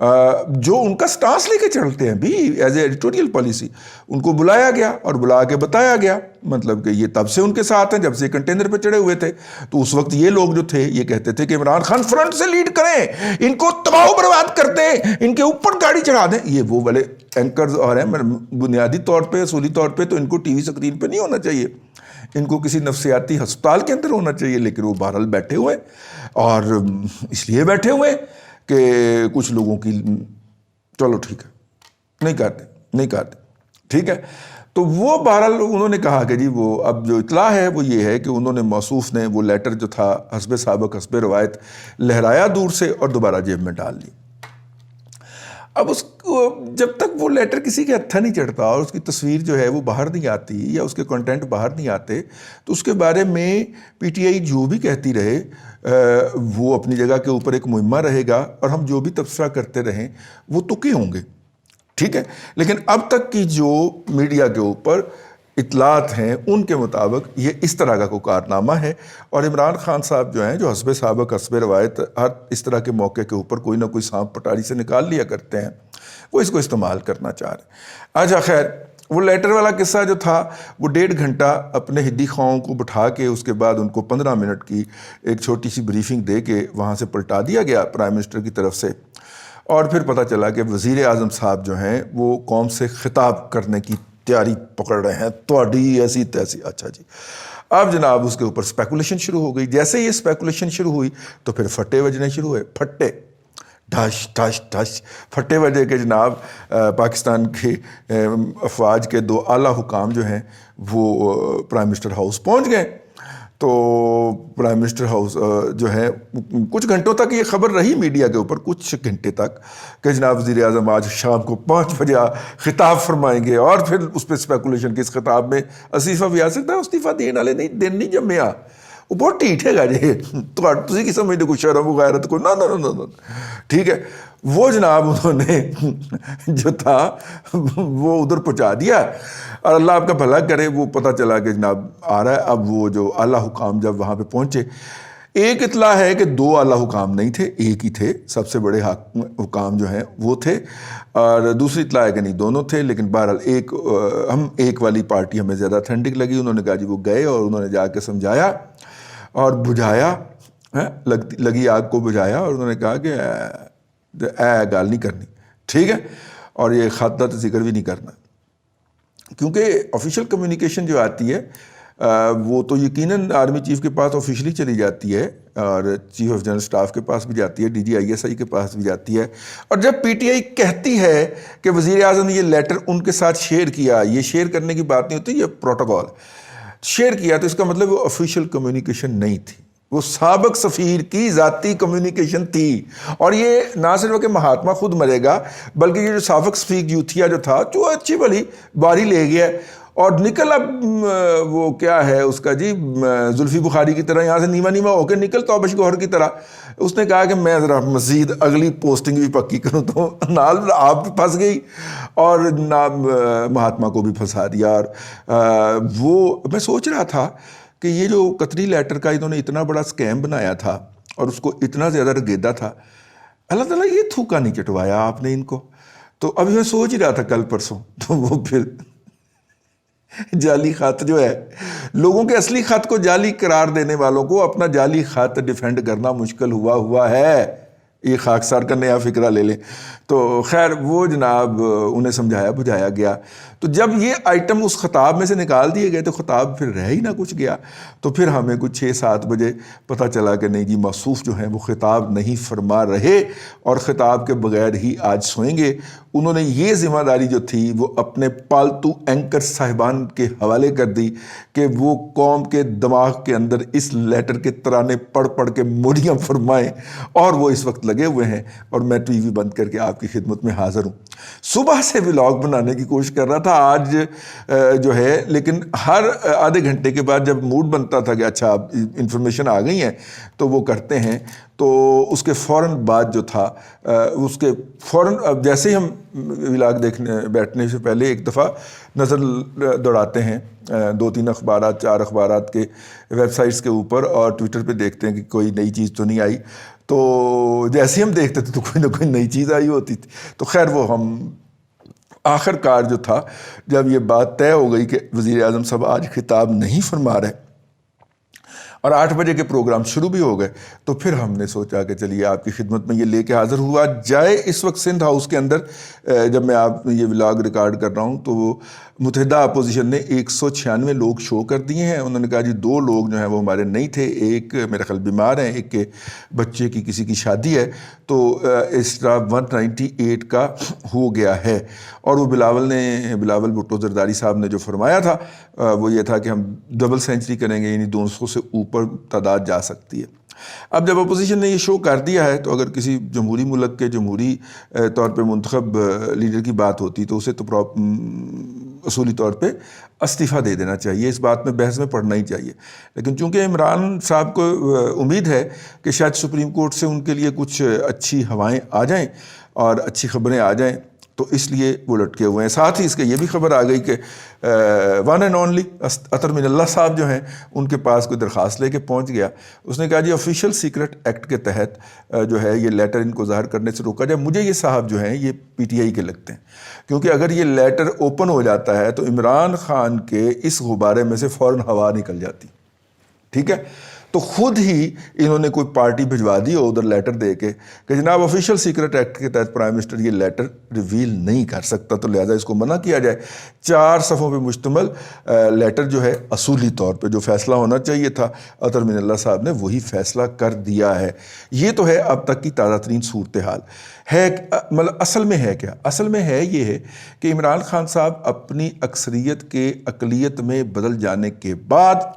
جو ان کا سٹانس لے کے چلتے ہیں بھی ایز اے ایڈیٹوریل پالیسی. ان کو بلایا گیا اور بلا کے بتایا گیا، مطلب کہ یہ تب سے ان کے ساتھ ہیں جب سے کنٹینر پہ چڑھے ہوئے تھے. تو اس وقت یہ لوگ جو تھے یہ کہتے تھے کہ عمران خان فرنٹ سے لیڈ کریں، ان کو تباہ و برباد کر دیں، ان کے اوپر گاڑی چڑھا دیں. یہ وہ والے اینکرز اور ہیں، بنیادی طور پہ اصولی طور پہ تو ان کو ٹی وی اسکرین پہ نہیں ہونا چاہیے، ان کو کسی نفسیاتی ہسپتال کے اندر ہونا چاہیے. لیکن وہ بہرحال بیٹھے ہوئے، اور اس لیے بیٹھے ہوئے کہ کچھ لوگوں کی چلو ٹھیک ہے نہیں کرتے ٹھیک ہے. تو وہ بہرحال انہوں نے کہا کہ جی وہ اب جو اطلاع ہے وہ یہ ہے کہ انہوں نے موصوف نے وہ لیٹر جو تھا حسب سابق حسب روایت لہرایا دور سے اور دوبارہ جیب میں ڈال لی. اب اس کو جب تک وہ لیٹر کسی کے ہتھا نہیں چڑھتا اور اس کی تصویر جو ہے وہ باہر نہیں آتی یا اس کے کنٹینٹ باہر نہیں آتے، تو اس کے بارے میں پی ٹی آئی جو بھی کہتی رہے وہ اپنی جگہ کے اوپر ایک مہمہ رہے گا، اور ہم جو بھی تبصرہ کرتے رہیں وہ تکے ہوں گے، ٹھیک ہے. لیکن اب تک کی جو میڈیا کے اوپر اطلاعات ہیں ان کے مطابق یہ اس طرح کا کوئی کارنامہ ہے، اور عمران خان صاحب جو ہیں جو حسب سابق حسب روایت ہر اس طرح کے موقع کے اوپر کوئی نہ کوئی سانپ پٹاری سے نکال لیا کرتے ہیں، وہ اس کو استعمال کرنا چاہ رہے ہیں. اچھا خیر، وہ لیٹر والا قصہ جو تھا وہ 1.5 گھنٹہ اپنے ہدی خواہوں کو بٹھا کے اس کے بعد ان کو 15 منٹ کی ایک چھوٹی سی بریفنگ دے کے وہاں سے پلٹا دیا گیا پرائم منسٹر کی طرف سے. اور پھر پتہ چلا کہ وزیر اعظم صاحب جو ہیں وہ قوم سے خطاب کرنے کی تیاری پکڑ رہے ہیں، تواڈی ایسی تیسی. اچھا جی، اب جناب اس کے اوپر اسپیکولیشن شروع ہو گئی. جیسے یہ اسپیکولیشن شروع ہوئی تو پھر پھٹے بجنے شروع ہوئے، پھٹے ڈھش ڈھش ڈھش پھٹے بجے کے جناب. پاکستان کے افواج کے 2 اعلیٰ حکام جو ہیں وہ پرائم منسٹر ہاؤس پہنچ گئے. تو پرائم منسٹر ہاؤس جو ہے کچھ گھنٹوں تک یہ خبر رہی میڈیا کے اوپر، کچھ گھنٹے تک، کہ جناب وزیر اعظم آج شام کو 5 بجے خطاب فرمائیں گے. اور پھر اس پہ اسپیکولیشن کہ اس خطاب میں استعفیٰ بھی آ سکتا ہے. استعفیٰ دینے والے دن نہیں جمیا، وہ بہت ٹھیک ہے گا جی، تسی کی سمجھتے کوئی شرم و غیرت کو نہ ٹھیک ہے. وہ جناب انہوں نے جو تھا وہ ادھر پہنچا دیا، اور اللہ آپ کا بھلا کرے وہ پتہ چلا کہ جناب آ رہا ہے. اب وہ جو اعلیٰ حکام جب وہاں پہ پہنچے، ایک اطلاع ہے کہ 2 اعلیٰ حکام نہیں تھے، ایک ہی تھے، سب سے بڑے حکام جو ہیں وہ تھے، اور دوسری اطلاع ہے کہ نہیں دونوں تھے. لیکن بہرحال ایک والی پارٹی ہمیں زیادہ اتھینٹک لگی. انہوں نے کہا جی وہ گئے اور انہوں نے جا کے سمجھایا اور بجھایا، لگی آگ کو بجھایا، اور انہوں نے کہا کہ گال نہیں کرنی، ٹھیک ہے، اور یہ خاطہ تو ذکر بھی نہیں کرنا. کیونکہ آفیشیل کمیونیکیشن جو آتی ہے وہ تو یقیناً آرمی چیف کے پاس آفیشلی چلی جاتی ہے، اور چیف آف جنرل سٹاف کے پاس بھی جاتی ہے، DGISI کے پاس بھی جاتی ہے. اور جب پی ٹی آئی کہتی ہے کہ وزیر اعظم نے یہ لیٹر ان کے ساتھ شیئر کیا، یہ شیئر کرنے کی بات نہیں ہوتی، یہ پروٹوکول شیئر کیا، تو اس کا مطلب وہ آفیشیل کمیونیکیشن نہیں تھی، وہ سابق سفیر کی ذاتی کمیونیکیشن تھی. اور یہ نہ صرف کہ مہاتما خود مرے گا، بلکہ یہ جو سابق سفیر یوتھیا جو تھا، جو اچھی بھلی باری لے گیا اور نکل، اب وہ کیا ہے اس کا جی، زلفی بخاری کی طرح یہاں سے نیما نیما ہو کے نکل توبش گوہر کی طرح. اس نے کہا کہ میں ذرا مزید اگلی پوسٹنگ بھی پکی کروں، تو نال آپ بھی پھنس گئی اور مہاتما کو بھی پھنسا دیا. اور وہ میں سوچ رہا تھا کہ یہ جو قطری لیٹر کا انہوں نے اتنا بڑا سکیم بنایا تھا اور اس کو اتنا زیادہ رگیدا تھا، اللہ تعالیٰ یہ تھوکا نہیں چٹوایا آپ نے ان کو. تو ابھی میں سوچ ہی رہا تھا کل پرسوں، تو وہ پھر جعلی خط جو ہے، لوگوں کے اصلی خط کو جعلی قرار دینے والوں کو اپنا جعلی خط ڈیفینڈ کرنا مشکل ہوا ہے. یہ خاکسار کا نیا فکرہ لے لیں. تو خیر وہ جناب انہیں سمجھایا بجھایا گیا. تو جب یہ آئٹم اس خطاب میں سے نکال دیے گئے تو خطاب پھر رہ ہی نہ کچھ گیا. تو پھر ہمیں کچھ 6-7 بجے پتہ چلا کہ نہیں جی موصوف جو ہیں وہ خطاب نہیں فرما رہے اور خطاب کے بغیر ہی آج سوئیں گے. انہوں نے یہ ذمہ داری جو تھی وہ اپنے پالتو اینکر صاحبان کے حوالے کر دی کہ وہ قوم کے دماغ کے اندر اس لیٹر کے ترانے پڑھ پڑھ کے موڑیاں فرمائیں. اور وہ اس وقت لگے ہوئے ہیں اور میں ٹی وی بند کر کے آپ کی خدمت میں حاضر ہوں. صبح سے ولاگ بنانے کی کوشش کر رہا تھا آج جو ہے، لیکن ہر آدھے گھنٹے کے بعد جب موڈ بنتا تھا کہ اچھا اب انفارمیشن آ گئی ہیں تو وہ کرتے ہیں، تو اس کے فوراً بعد جو تھا اس کے فوراً اب جیسے ہی ہم ولاگ دیکھنے بیٹھنے سے پہلے ایک دفعہ نظر دوڑاتے ہیں 2-3 اخبارات 4 اخبارات کے ویب سائٹس کے اوپر اور ٹویٹر پہ دیکھتے ہیں کہ کوئی نئی چیز تو نہیں آئی. تو جیسے ہم دیکھتے تھے تو کوئی نہ کوئی نئی چیز آئی ہوتی تھی. تو خیر وہ ہم آخر کار جو تھا جب یہ بات طے ہو گئی کہ وزیر اعظم صاحب آج خطاب نہیں فرما رہے اور 8 بجے کے پروگرام شروع بھی ہو گئے, تو پھر ہم نے سوچا کہ چلیے آپ کی خدمت میں یہ لے کے حاضر ہوا جائے. اس وقت سندھ ہاؤس کے اندر جب میں آپ یہ ولاگ ریکارڈ کر رہا ہوں تو متحدہ اپوزیشن نے 196 لوگ شو کر دیے ہیں. انہوں نے کہا جی 2 لوگ جو ہیں وہ ہمارے نہیں تھے, ایک میرے خیال بیمار ہیں, ایک کے بچے کی کسی کی شادی ہے, تو اس طرح 198 کا ہو گیا ہے. اور وہ بلاول بھٹو زرداری صاحب نے جو فرمایا تھا وہ یہ تھا کہ ہم ڈبل سینچری کریں گے, یعنی 200 سے اوپر تعداد جا سکتی ہے. اب جب اپوزیشن نے یہ شو کر دیا ہے تو اگر کسی جمہوری ملک کے جمہوری طور پہ منتخب لیڈر کی بات ہوتی تو اسے تو اصولی طور پہ استعفیٰ دے دینا چاہیے, اس بات میں بحث میں پڑھنا ہی چاہیے. لیکن چونکہ عمران صاحب کو امید ہے کہ شاید سپریم کورٹ سے ان کے لیے کچھ اچھی ہوائیں آ جائیں اور اچھی خبریں آ جائیں, تو اس لیے وہ لٹکے ہوئے ہیں. ساتھ ہی اس کے یہ بھی خبر آ گئی کہ ون اینڈ اونلی عطر من اللہ صاحب جو ہیں ان کے پاس کوئی درخواست لے کے پہنچ گیا. اس نے کہا جی آفیشیل سیکرٹ ایکٹ کے تحت جو ہے یہ لیٹر ان کو ظاہر کرنے سے روکا جائے. مجھے یہ صاحب جو ہیں یہ پی ٹی آئی کے لگتے ہیں, کیونکہ اگر یہ لیٹر اوپن ہو جاتا ہے تو عمران خان کے اس غبارے میں سے فوراً ہوا نکل جاتی. ٹھیک ہے, تو خود ہی انہوں نے کوئی پارٹی بھجوا دی ہو ادھر لیٹر دے کے کہ جناب آفیشیل سیکرٹ ایکٹ کے تحت پرائم منسٹر یہ لیٹر ریویل نہیں کر سکتا, تو لہٰذا اس کو منع کیا جائے. 4 صفحوں پہ مشتمل لیٹر جو ہے اصولی طور پہ جو فیصلہ ہونا چاہیے تھا عطر من اللہ صاحب نے وہی فیصلہ کر دیا ہے. یہ تو ہے اب تک کی تازہ ترین صورتحال ہے. مطلب اصل میں ہے کیا؟ اصل میں ہے یہ ہے کہ عمران خان صاحب اپنی اکثریت کے اقلیت میں بدل جانے کے بعد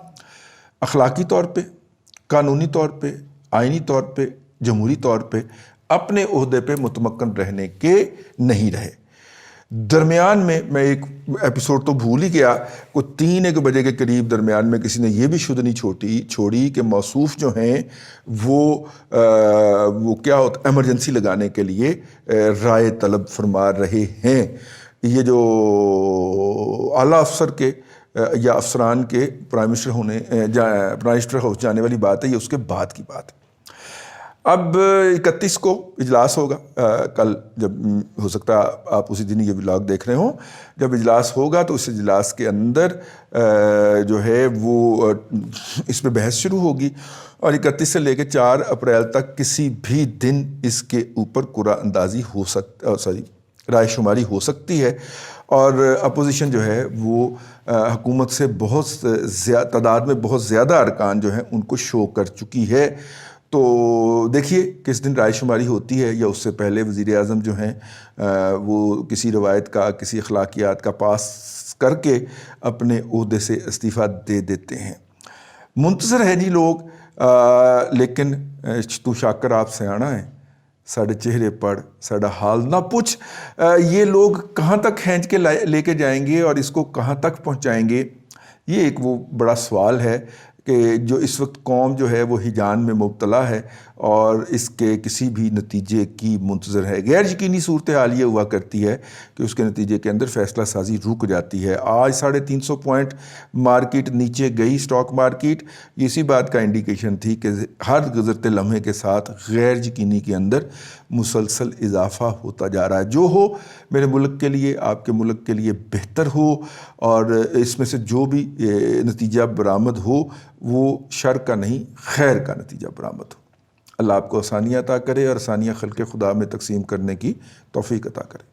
اخلاقی طور پہ, قانونی طور پہ, آئینی طور پہ, جمہوری طور پہ اپنے عہدے پہ متمکن رہنے کے نہیں رہے. درمیان میں ایک ایپیسوڈ تو بھول ہی گیا, کوئی 3-1 بجے کے قریب درمیان میں کسی نے یہ بھی شدنی چھوڑی کہ موصوف جو ہیں وہ کیا ہوتا ایمرجنسی لگانے کے لیے رائے طلب فرما رہے ہیں. یہ جو اعلیٰ افسر کے یا افسران کے پرائم منسٹر ہاؤس جانے والی بات ہے, یہ اس کے بعد کی بات ہے. اب 31 کو اجلاس ہوگا, کل جب ہو سکتا ہے آپ اسی دن یہ ولاگ دیکھ رہے ہوں, جب اجلاس ہوگا تو اس اجلاس کے اندر جو ہے وہ اس پہ بحث شروع ہوگی اور 31 سے لے کے 4 اپریل تک کسی بھی دن اس کے اوپر قرعہ اندازی رائے شماری ہو سکتی ہے. اور اپوزیشن جو ہے وہ حکومت سے بہت تعداد میں بہت زیادہ ارکان جو ہیں ان کو شو کر چکی ہے. تو دیکھیے کس دن رائے شماری ہوتی ہے, یا اس سے پہلے وزیر اعظم جو ہیں وہ کسی روایت کا, کسی اخلاقیات کا پاس کر کے اپنے عہدے سے استعفیٰ دے دیتے ہیں. منتظر ہے جی لوگ, لیکن تو شاکر آپ سیاڑا ہیں, ساڑھے چہرے پڑ ساڑھا حال نہ پوچھ. یہ لوگ کہاں تک کھینچ کے لے کے جائیں گے اور اس کو کہاں تک پہنچائیں گے, یہ ایک وہ بڑا سوال ہے کہ جو اس وقت قوم جو ہے وہ ہیجان میں مبتلا ہے اور اس کے کسی بھی نتیجے کی منتظر ہے. غیر یقینی صورتحال یہ ہوا کرتی ہے کہ اس کے نتیجے کے اندر فیصلہ سازی رک جاتی ہے. آج 350 پوائنٹ مارکیٹ نیچے گئی اسٹاک مارکیٹ, یہ اسی بات کا انڈیکیشن تھی کہ ہر گزرتے لمحے کے ساتھ غیر یقینی کے اندر مسلسل اضافہ ہوتا جا رہا ہے. جو ہو میرے ملک کے لیے, آپ کے ملک کے لیے بہتر ہو, اور اس میں سے جو بھی نتیجہ برآمد ہو وہ شر کا نہیں خیر کا نتیجہ برآمد ہو. اللہ آپ کو آسانیاں عطا کرے اور آسانیاں خلق خدا میں تقسیم کرنے کی توفیق عطا کرے.